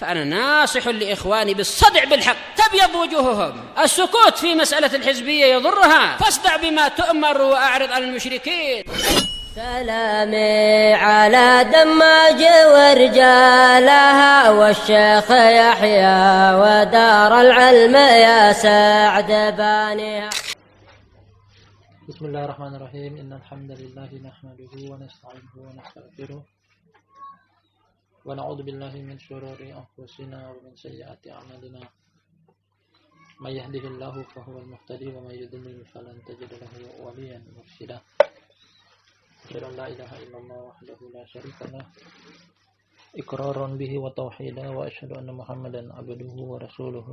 فأنا ناصح لإخواني بالصدع بالحق تبيض وجوههم. السكوت في مسألة الحزبية يضرها، فاصدع بما تؤمر وأعرض عن المشركين. سلامي على دماج ورجالها والشيخ يحيى ودار العلم يا سعد بانيها. بسم الله الرحمن الرحيم. إن الحمد لله نحمده ونستعينه ونستغفره ونعوذ بالله من شرور أنفسنا ومن سيئات أعمالنا. من يهده الله فهو المهتدي ومن يضلل فلن تجد له وليا مرشدا. أشهد أن لا إله إلا الله وحده لا شريك له إقرارا به وتوحيدا، وأشهد أن محمدا عبده ورسوله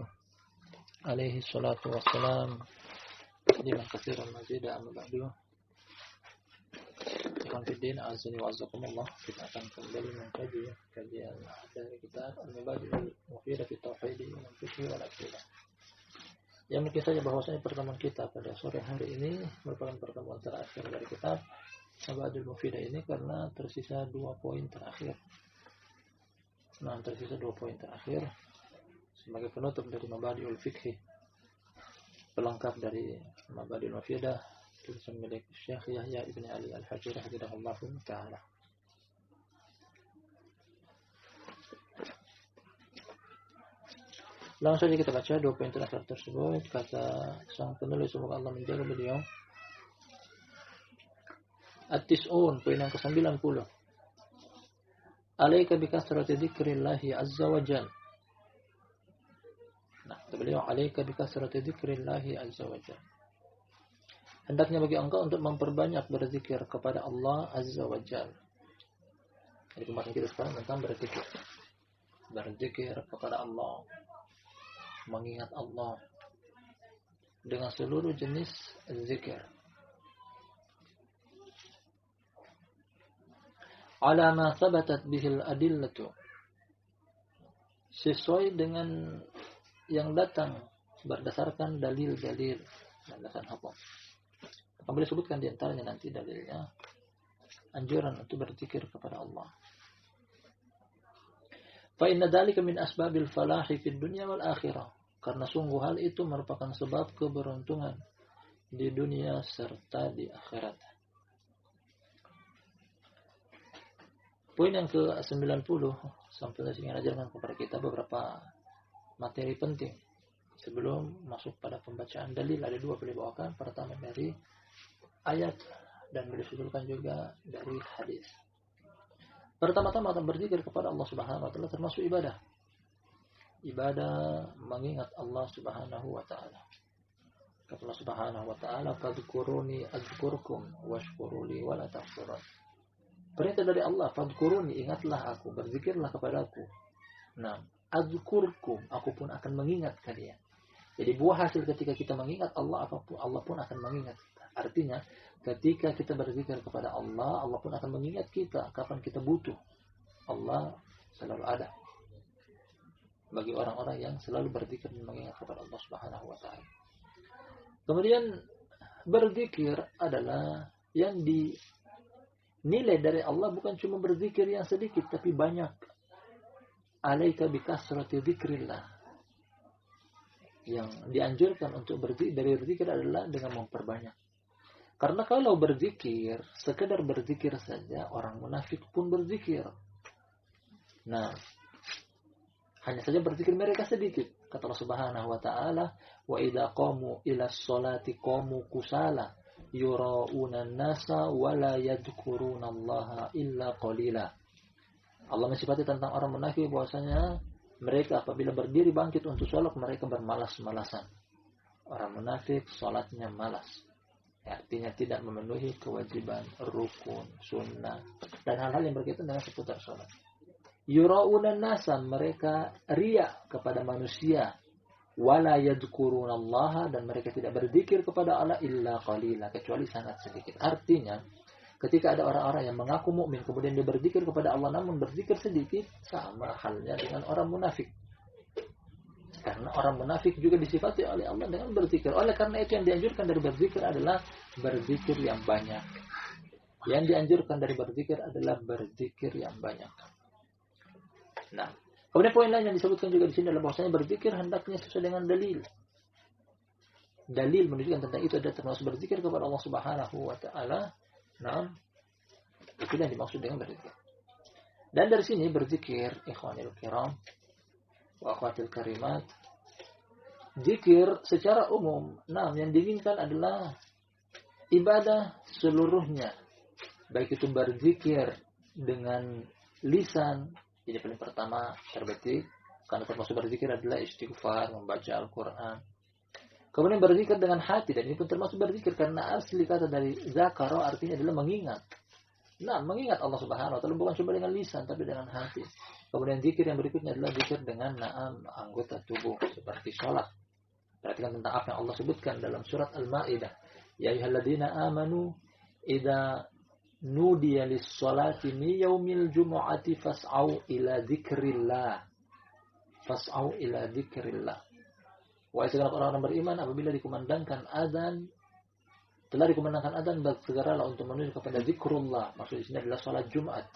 عليه الصلاة والسلام تسليما كثيرا مزيدا. أما بعد، ikhwan fiddin azani wa azakumullah, kita akan kembali mengkaji kajian dari kitab Al-Mubadi'ul Mufidah fi Tauhid wal Fiqh wal Aqidah. Yang mungkin saja bahwasanya pertemuan kita pada sore hari ini merupakan pertemuan terakhir dari kitab Al-Mubadi'ul Mufidah ini, karena tersisa 2 poin terakhir. Nah, tersisa 2 poin terakhir sebagai penutup dari Mubadi'ul Fiqh, pelengkap dari Mubadi'ul Mufidah, tulisan milik Syekh Yahya ibn Ali al-Hajri hafizahullahu ta'ala. Langsung saja kita baca 2 poin terakhir tersebut. Kata sang penulis, semoga Allah menjaga beliau, At-Tis'un, poin yang ke-90. Alaika bikasrati dzikrillahi azza wa jalla. Nah, kata beliau, alaika bikasrati dzikrillahi azza wa jalla. Hendaknya bagi engkau untuk memperbanyak berzikir kepada Allah azza wa jalla. Jadi pembahasan kita sekarang tentang berzikir. Berzikir kepada Allah, mengingat Allah dengan seluruh jenis zikir. Ala ma thabatat bihil adillatu, sesuai dengan yang datang berdasarkan dalil-dalil landasan hukum. Akan boleh sebutkan di antaranya nanti dalilnya anjuran untuk berzikir kepada Allah. Fa inna dzalika min asbabil falahi fid dunya wal akhirah, karena sungguh hal itu merupakan sebab keberuntungan di dunia serta di akhirat. Poin yang ke-90, sampai ingin ajarkan kepada kita beberapa materi penting sebelum masuk pada pembacaan dalil. Ada 2 boleh bawakan. Pertama dari ayat dan boleh disusulkan juga dari hadis. Pertama-tama akan berzikir kepada Allah Subhanahu wa taala termasuk ibadah. Ibadah mengingat Allah Subhanahu wa taala. Kata Allah Subhanahu wa taala, "Fadhkuruni adzkurkum washkuruli wa la takfurun." Perintah dari Allah, "Fadhkuruni", ingatlah aku, berzikirlah kepadaku. Nah, adzkurkum, aku pun akan mengingat kalian. Jadi buah hasil ketika kita mengingat Allah, Allah pun akan mengingat kita. Artinya, ketika kita berzikir kepada Allah, Allah pun akan mengingat kita kapan kita butuh. Allah selalu ada bagi orang-orang yang selalu berzikir dan mengingat kepada Allah Subhanahu wa taala. Kemudian berzikir adalah yang dinilai dari Allah bukan cuma berzikir yang sedikit tapi banyak. Alaika bikasrati dzikrillah. Yang dianjurkan untuk berzikir adalah dengan memperbanyak. Karena kalau berzikir, sekedar berzikir saja, orang munafik pun berzikir. Nah, hanya saja berzikir mereka sedikit. Kata Allah Subhanahu wa taala, "Wa idza qamu ila sholati qamu kusala yura'una an-nasa wa la yadhkurunallaha illa qalila." Allah mensifati tentang orang munafik bahwasanya mereka apabila berdiri bangkit untuk sholat, mereka bermalas-malasan. Orang munafik sholatnya malas. Artinya tidak memenuhi kewajiban, rukun, sunnah, dan hal-hal yang berkaitan dengan seputar sholat. Yura'unan nasa, mereka riya kepada manusia. Wala yadhkurunallaha, dan mereka tidak berzikir kepada Allah illa qalila, kecuali sangat sedikit. Artinya, ketika ada orang-orang yang mengaku mukmin kemudian dia berzikir kepada Allah namun berzikir sedikit, sama halnya dengan orang munafik. Karena orang munafik juga disifati oleh Allah dengan berzikir. Oleh karena itu yang dianjurkan dari berzikir adalah berzikir yang banyak. Yang dianjurkan dari berzikir adalah berzikir yang banyak. Nah, Kemudian poin lain yang disebutkan juga di sini adalah bahwasanya berzikir hendaknya sesuai dengan dalil. Dalil menunjukkan tentang itu adalah termasuk berzikir kepada Allah Subhanahu wa taala. Nah, itu yang dimaksud dengan berzikir. Dan dari sini berzikir, ikhwanil kiram wa akhwatil karimat, zikir secara umum, nah yang diinginkan adalah ibadah seluruhnya. Baik itu berzikir dengan lisan, jadi paling pertama terbetik, karena termasuk berzikir adalah istighfar, membaca Al-Quran. Kemudian berzikir dengan hati, dan ini pun termasuk berzikir karena asli kata dari zakaro artinya adalah mengingat. Nah, mengingat Allah Subhanahu wa taala bukan cuma dengan lisan tapi dengan hati. Kemudian zikir yang berikutnya adalah zikir dengan anggota tubuh seperti salat. Perhatikan tentang apa yang Allah sebutkan dalam surat Al-Maidah. Ya ayyuhalladzina amanu idza nudiya lis-salati min yaumil jumu'ati fas'au ila dzikrillah. Fas'au ila dzikrillah. Wahai segenap orang-orang beriman, apabila dikumandangkan azan, telah dikumandangkan azan, bersegeralah untuk menuju kepada zikrullah. Maksud di sini adalah salat Jumat.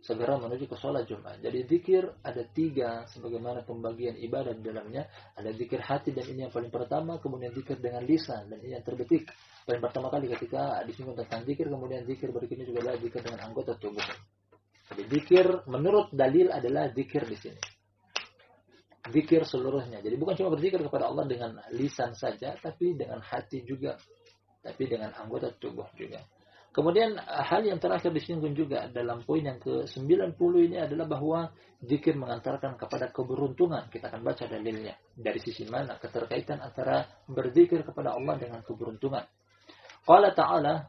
Segera menuju ke salat Jumat. Jadi zikir ada 3 sebagaimana pembagian ibadah di dalamnya. Ada zikir hati dan ini yang paling pertama, kemudian zikir dengan lisan dan ini yang terbetik. Paling pertama kali ketika disinggung tentang zikir, kemudian zikir berikutnya juga adalah zikir dengan anggota tubuh. Jadi zikir menurut dalil adalah zikir di sini. Zikir seluruhnya. Jadi bukan cuma berzikir kepada Allah dengan lisan saja, tapi dengan hati juga, tapi dengan anggota tubuh juga. Kemudian hal yang terakhir disinggung juga dalam poin yang ke-90 ini adalah bahwa zikir mengantarkan kepada keberuntungan. Kita akan baca dalilnya. Dari sisi mana keterkaitan antara berzikir kepada Allah dengan keberuntungan. Qala ta'ala,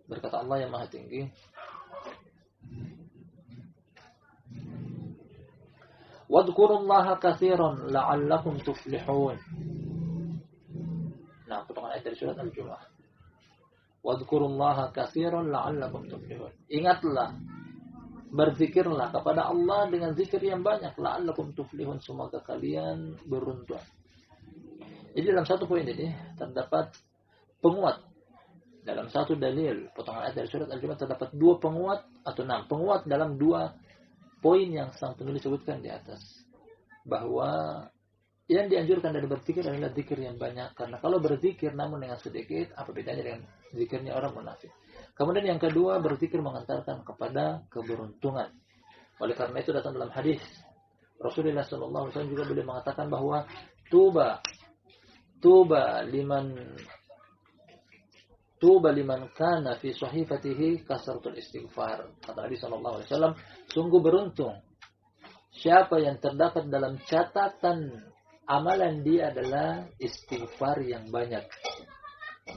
berkata Allah yang Maha Tinggi, wadhkurullaha katsiran la'allakum tuflihun. Nah, potongan ayat dari surat Al-Jumu'ah. Wadhkurullaha katsiran la'allakum tuflihun. Ingatlah, berzikirlah kepada Allah dengan zikir yang banyak, la'allakum tuflihun, semoga kalian beruntung. Jadi dalam satu poin ini terdapat penguat. Dalam satu dalil, potongan ayat dari surat Al-Jumu'ah terdapat 2 penguat atau 6 penguat dalam 2 poin yang sang penulis sebutkan di atas, bahwa yang dianjurkan dari berzikir adalah zikir yang banyak, karena kalau berzikir namun dengan sedikit, apa bedanya dengan zikirnya orang munafik. Kemudian yang kedua, berzikir mengantarkan kepada keberuntungan. Oleh karena itu datang dalam hadis Rasulullah SAW juga boleh mengatakan bahwa tuba liman kana fi sahifatihi kasratul istighfar. Kata Nabi SAW, sungguh beruntung siapa yang terdapat dalam catatan amalan dia adalah istighfar yang banyak.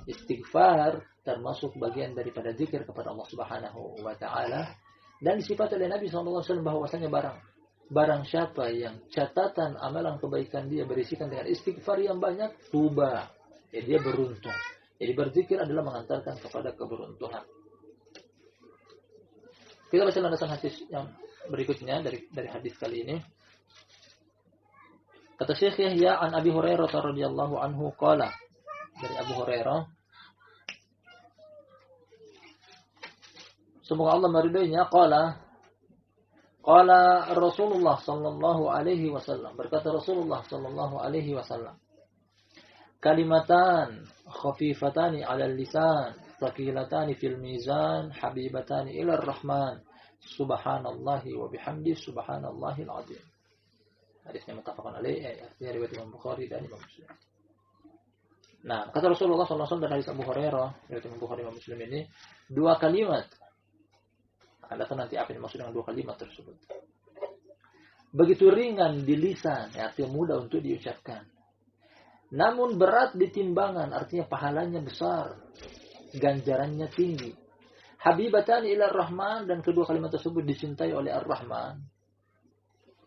Istighfar termasuk bagian daripada zikir kepada Allah Subhanahu wa taala, dan disifati oleh Nabi SAW bahwasanya barang siapa yang catatan amalan kebaikan dia berisikan dengan istighfar yang banyak, tuba, ya dia beruntung. Jadi berzikir adalah mengantarkan kepada keberuntungan. Kita baca landasan hadis yang berikutnya dari hadis kali ini. Kata Syekh Yahya an Abi Hurairah radhiyallahu anhu qala, dari Abu Hurairah, semoga Allah meridainya, qala Rasulullah sallallahu alaihi wasallam, berkata Rasulullah sallallahu alaihi wasallam, kalimatan khafifatani 'alal lisan, thaqilatani fil mizan, habibatani ila ar-rahman, subhanallahi wa bihamdi subhanallahil azim. Hadisnya muttafaqun alaih, ya riwayat Imam Bukhari dan Imam Muslim. Nah, kata Rasulullah sallallahu alaihi wasallam dari hadis Abu Hurairah, riwayat Imam Bukhari dan Imam Muslim ini, 2 kalimat. Ada nanti apa yang dimaksud dengan 2 kalimat tersebut. Begitu ringan di lisan, artinya mudah untuk diucapkan. Namun berat di timbangan, artinya pahalanya besar, ganjarannya tinggi. Habibatani ila Ar-Rahman, dan kedua kalimat tersebut dicintai oleh Ar-Rahman.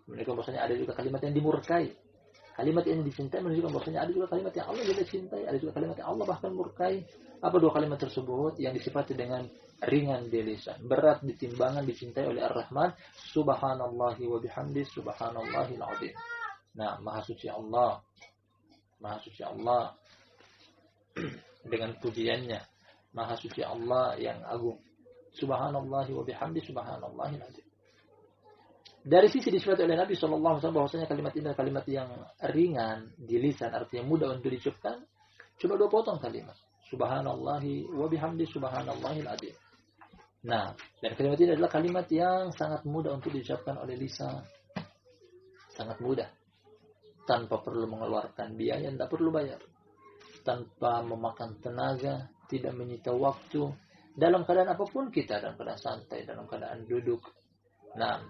Menunjukkan bahwasanya ada juga kalimat yang dimurkai. Kalimat yang dicintai menunjukkan bahwasanya ada juga kalimat yang Allah juga cintai, ada juga kalimat yang Allah bahkan murkai. Apa 2 kalimat tersebut? Yang disifati dengan ringan di lisan, berat di timbangan, dicintai oleh Ar-Rahman, subhanallahi wa bihamdi subhanallahil azim. Nah, maha suci Allah dengan pujiannya, maha suci Allah yang agung, subhanallahi wa bihamdi subhanallahil azim. Dari sisi disebut oleh Nabi SAW bahwasanya kalimat ini adalah kalimat yang ringan di lisan, artinya mudah untuk diucapkan. Cuma 2 potong kalimat. Subhanallahi wa bihamdi subhanallahil adzim. Nah, dan kalimat ini adalah kalimat yang sangat mudah untuk diucapkan oleh lisan. Sangat mudah. Tanpa perlu mengeluarkan biaya, tidak perlu bayar. Tanpa memakan tenaga, tidak menyita waktu. Dalam keadaan apapun kita, dalam keadaan santai, dalam keadaan duduk. Nah,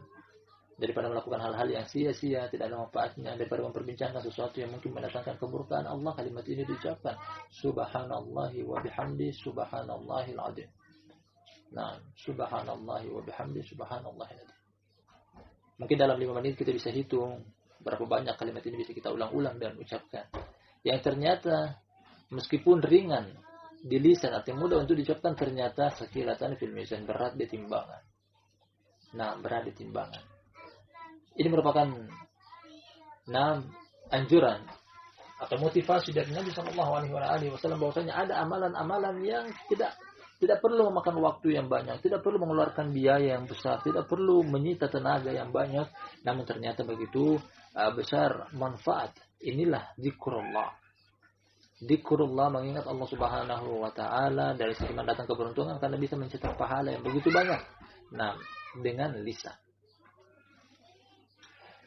daripada melakukan hal-hal yang sia-sia, tidak ada manfaatnya, daripada memperbincangkan sesuatu yang mungkin mendatangkan kemurkaan Allah, kalimat ini diucapkan. Subhanallahi wa bihamdi subhanallahil adzim. Nah, subhanallahi wa bihamdi subhanallahil adzim. Mungkin dalam 5 menit kita bisa hitung berapa banyak kalimat ini bisa kita ulang-ulang dan ucapkan. Yang ternyata meskipun ringan di lisan, artinya mudah untuk diucapkan, ternyata sakilatan fil mizan, berat di timbangan. Nah, berat di timbangan. Ini merupakan anjuran atau motivasi dari Nabi SAW bahwasanya ada amalan-amalan yang tidak perlu memakan waktu yang banyak, tidak perlu mengeluarkan biaya yang besar, tidak perlu menyita tenaga yang banyak, namun ternyata begitu besar manfaat. Inilah zikrullah. Zikrullah, mengingat Allah Subhanahu wa taala, dari sisi datang keberuntungan karena bisa mencetak pahala yang begitu banyak. Nah, dengan lisan.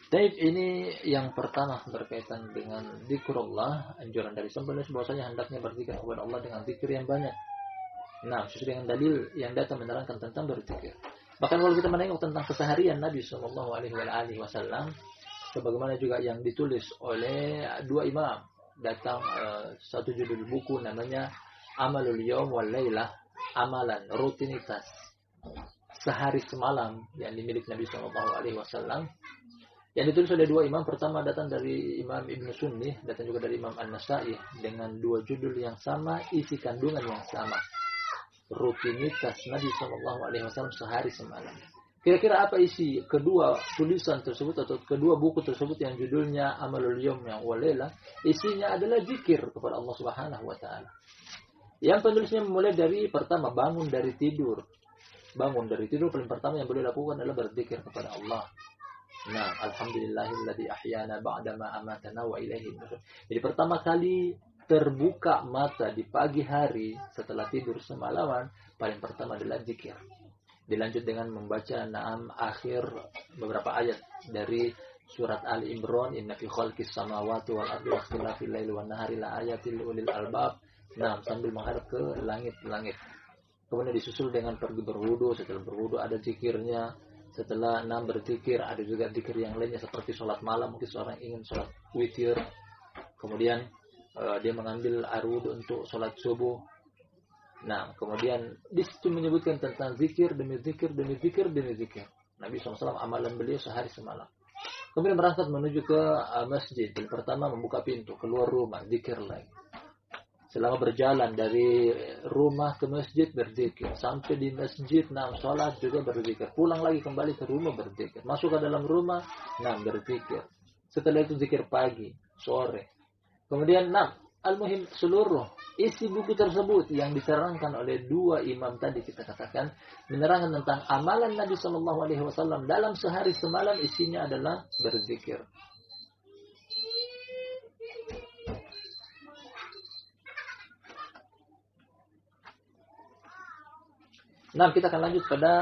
Taib, ini yang pertama berkaitan dengan zikrullah, anjuran dari sembelih bahwasanya hendaknya berzikir kepada Allah dengan zikir yang banyak. Nah, sesuai dengan dalil yang datang menerangkan tentang berzikir. Bahkan kalau kita menengok tentang keseharian Nabi SAW, sebagaimana juga yang ditulis oleh 2 imam, datang satu judul buku namanya Amalul Yawm wal Lailah, amalan rutinitas sehari semalam yang dimiliki Nabi SAW. Yang ditulis oleh 2 imam, pertama datang dari Imam Ibn Sunni, datang juga dari Imam An-Nasai, dengan 2 judul yang sama, isi kandungan yang sama. Rutinitas Nabi SAW sehari semalam. Kira-kira apa isi kedua tulisan tersebut atau kedua buku tersebut yang judulnya Amalul Yawm wal Lailah? Isinya adalah zikir kepada Allah Subhanahu wa taala. Yang penulisnya mulai dari pertama, bangun dari tidur. Bangun dari tidur, paling pertama yang boleh lakukan adalah berzikir kepada Allah. Nah, alhamdulillahilladzi ahyana ba'dama amatana wa ilaihi nusyur. Jadi pertama kali terbuka mata di pagi hari setelah tidur semalaman, paling pertama adalah zikir. Dilanjut dengan membaca akhir beberapa ayat dari surat Ali Imran, inna fi khalqis samawati wal ardi wa ikhtilafil laili wan nahari la ayatil ulil albab. Nah, sambil menghadap ke langit-langit. Kemudian disusul dengan pergi berwudu, setelah berwudu ada zikirnya. Setelah berzikir, ada juga zikir yang lainnya seperti sholat malam, mungkin seorang ingin sholat witir. Kemudian dia mengambil air wudhu untuk sholat subuh. Nah, kemudian di situ menyebutkan tentang zikir demi zikir demi zikir demi zikir. Nabi SAW amalan beliau sehari semalam. Kemudian berangkat menuju ke masjid. Yang pertama membuka pintu, keluar rumah, zikir lagi. Selama berjalan dari rumah ke masjid berzikir, sampai di masjid sholat juga berzikir, pulang lagi kembali ke rumah berzikir, masuk ke dalam rumah berzikir. Setelah itu zikir pagi, sore. Kemudian al-muhim seluruh isi buku tersebut yang diterangkan oleh 2 imam tadi kita katakan menerangkan tentang amalan Nabi SAW dalam sehari semalam, isinya adalah berzikir. Nah, kita akan lanjut pada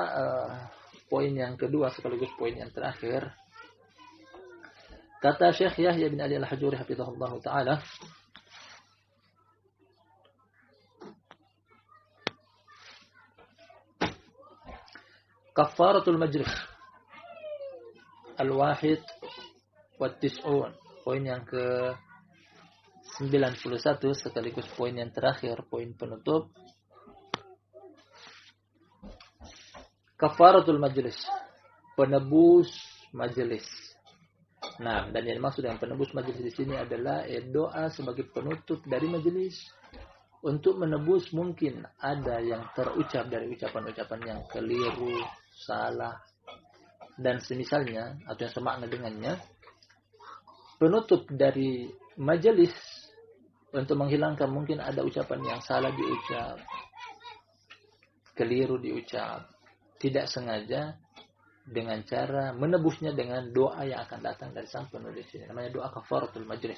poin yang kedua sekaligus poin yang terakhir. Kata Syekh Yahya bin Ali Al-Hajuri hafizahullah taala, kafaratul majlis al-wahid wa tis'un, poin yang ke 91 sekaligus poin yang terakhir, poin penutup. Kafaratul majlis, penebus majelis. Nah, dan yang dimaksud dengan penebus majelis di sini adalah doa sebagai penutup dari majelis untuk menebus mungkin ada yang terucap dari ucapan-ucapan yang keliru, salah, dan semisalnya atau yang semakna dengannya. Penutup dari majelis untuk menghilangkan mungkin ada ucapan yang salah diucap, keliru diucap, tidak sengaja, dengan cara menebusnya dengan doa yang akan datang dari sang penulis ini. Namanya doa kafaratul majlis.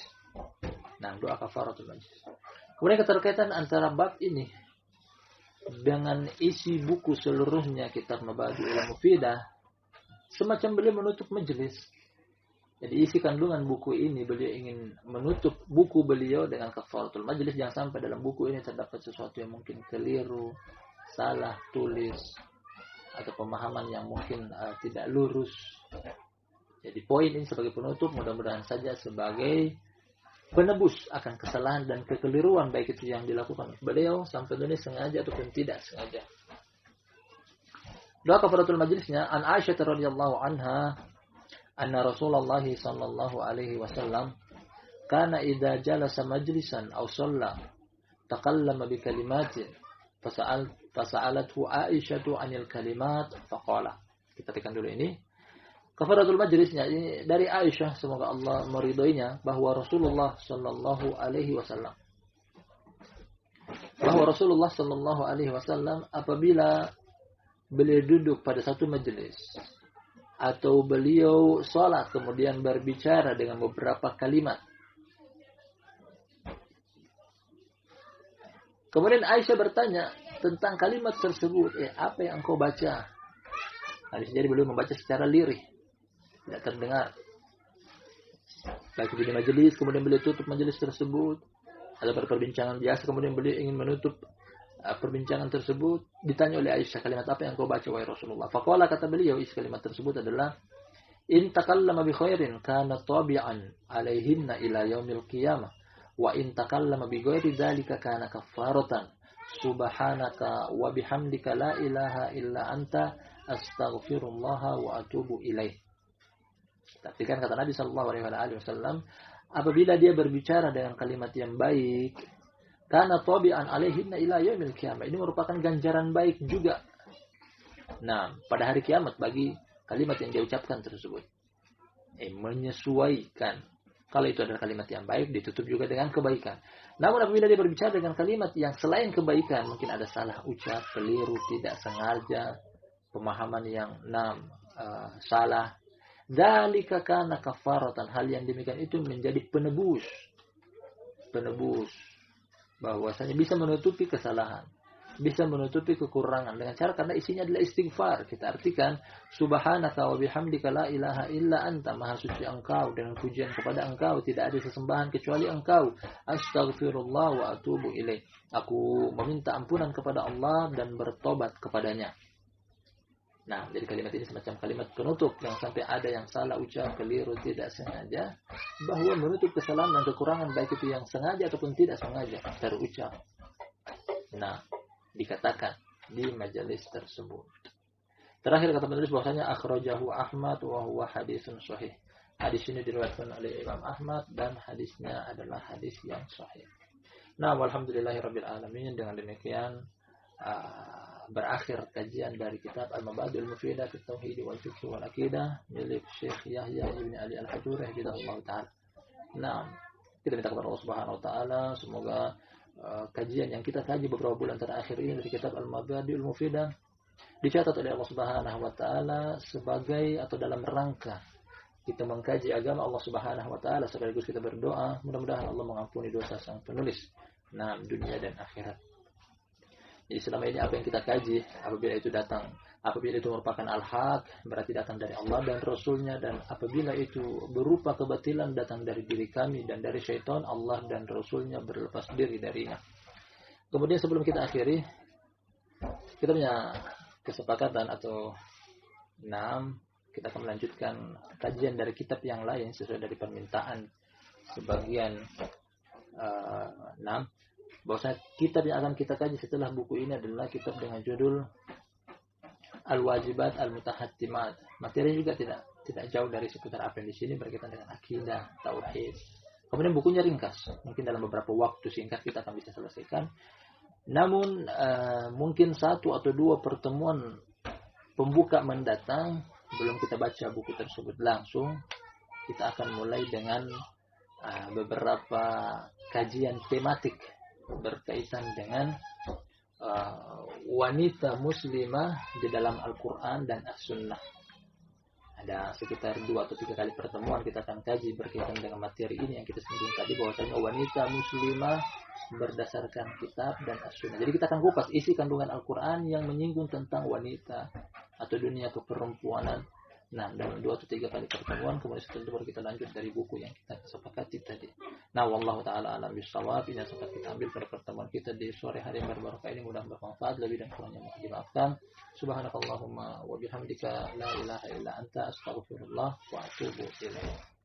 Nah, doa kafaratul majlis. Kemudian keterkaitan antara bab ini dengan isi buku seluruhnya kitab Mabadi'ul Mufidah, semacam beliau menutup majelis. Jadi isi kandungan buku ini, beliau ingin menutup buku beliau dengan kafaratul majlis. Jangan sampai dalam buku ini terdapat sesuatu yang mungkin keliru, salah tulis, atau pemahaman yang mungkin tidak lurus. Jadi poin ini sebagai penutup, mudah-mudahan saja sebagai penebus akan kesalahan dan kekeliruan baik itu yang dilakukan beliau sampai ini sengaja ataupun tidak sengaja. Doa kafaratul majlisnya, an Aisyah radhiyallahu anha anna Rasulullah sallallahu alaihi wasallam kana idza jalasa majlisan aw shalla taqallama bi kalimatin fasa'alathu Aisyah 'anil kalimat faqala. Kita tekan dulu ini. Kafaratul majlisnya ini dari Aisyah, semoga Allah meridhoinya, bahwa Rasulullah sallallahu alaihi wasallam apabila beliau duduk pada satu majelis atau beliau sholat kemudian berbicara dengan beberapa kalimat. Kemudian Aisyah bertanya tentang kalimat tersebut. Apa yang engkau baca? Jadi beliau membaca secara lirih, tidak terdengar. Baik di majelis, kemudian beliau tutup majelis tersebut. Ada perbincangan biasa, kemudian beliau ingin menutup perbincangan tersebut. Ditanya oleh Aisyah, kalimat apa yang kau baca wahai Rasulullah? Faqala, kata beliau, isi kalimat tersebut adalah in takallama bi khairin kana tabi'an alaihinna ila yaumil qiyamah wa in takallama bi ghairi dzalika kana kaffaratan subhanaka wa bihamdika la ilaha illa anta astaghfirullah wa atubu ilaih. Tapi kan kata Nabi sallallahu alaihi wasallam, apabila dia berbicara dengan kalimat yang baik, karena tabi'an alaihinna ila yaumil qiyamah, ini merupakan ganjaran baik juga. Nah, pada hari kiamat bagi kalimat yang dia ucapkan tersebut. Menyesuaikan. Kalau itu adalah kalimat yang baik, ditutup juga dengan kebaikan. Namun apabila dia berbicara dengan kalimat yang selain kebaikan, mungkin ada salah ucap, keliru, tidak sengaja, pemahaman yang salah. Dzalika kana kafaratan, hal yang demikian itu menjadi penebus. Bahwasanya bisa menutupi kesalahan, bisa menutupi kekurangan dengan cara, karena isinya adalah istighfar. Kita artikan subhanaka wa bihamdika la ilaha illa anta, maha suci engkau, dengan pujian kepada engkau tidak ada sesembahan kecuali engkau. Astaghfirullah wa atubu ilaih, aku meminta ampunan kepada Allah dan bertobat kepadanya. Nah, jadi kalimat ini semacam kalimat penutup, yang sampai ada yang salah ucap, keliru, tidak sengaja, bahwa menutup kesalahan dan kekurangan baik itu yang sengaja ataupun tidak sengaja terucap. Nah, dikatakan di majelis tersebut. Terakhir kata penulis bahwasanya akhrajahu Ahmad wa huwa hadisun sahih. Hadis ini diriwayatkan oleh Imam Ahmad dan hadisnya adalah hadis yang sahih. Nah, walhamdulillahirabbil alamin. Dengan demikian berakhir kajian dari kitab Al-Mabadi'ul Mufidah fi Tauhid wal Fiqh wal Aqidah milik Syekh Yahya Ibn Ali Al-Hajuri hafizahullah taala. Nah, kita minta kepada Allah Subhanahu wa taala semoga kajian yang kita kaji beberapa bulan terakhir ini dari kitab Al-Mabadi'ul Mufidah dicatat oleh Allah Subhanahu wa taala sebagai atau dalam rangka kita mengkaji agama Allah Subhanahu wa taala, sekaligus kita berdoa mudah-mudahan Allah mengampuni dosa sang penulis dunia dan akhirat. Jadi selama ini apa yang kita kaji, apabila itu merupakan al-haq, berarti datang dari Allah dan Rasulnya, dan apabila itu berupa kebatilan datang dari diri kami dan dari syaitan, Allah dan Rasulnya berlepas diri darinya. Kemudian sebelum kita akhiri, kita punya kesepakatan atau kita akan melanjutkan kajian dari kitab yang lain sesuai dari permintaan sebagian bahwasanya kitab yang akan kita kaji setelah buku ini adalah kitab dengan judul Al-Wajibat Al-Mutahattimat. Materi juga tidak jauh dari seputar apa yang di sini berkaitan dengan akidah, tauhid. Kemudian bukunya ringkas, mungkin dalam beberapa waktu singkat kita akan bisa selesaikan. Namun mungkin 1 atau 2 pertemuan pembuka mendatang, belum kita baca buku tersebut langsung, kita akan mulai dengan beberapa kajian tematik berkaitan dengan wanita muslimah di dalam Al-Quran dan As-Sunnah. ada sekitar 2 atau 3 kali pertemuan kita akan kaji berkaitan dengan materi ini yang kita singgung tadi, bahwasanya wanita muslimah berdasarkan kitab dan as-sunnah. Jadi kita akan kupas isi kandungan Al-Quran yang menyinggung tentang wanita atau dunia keperempuanan. Nah, dalam 2 atau 3 kali pertemuan, kemudian setelah itu baru kita lanjut dari buku yang kita sepakati tadi. Nah, wallahu ta'ala alam bisawab. Ini yang sempat kita ambil pada pertemuan kita di sore hari yang berbarakah ini. Mudah bermanfaat, lebih dan kurangnya mohon dimaafkan. Subhanakallahumma wa bihamdika la ilaha illa anta astaghfirullah wa atubu ilaik.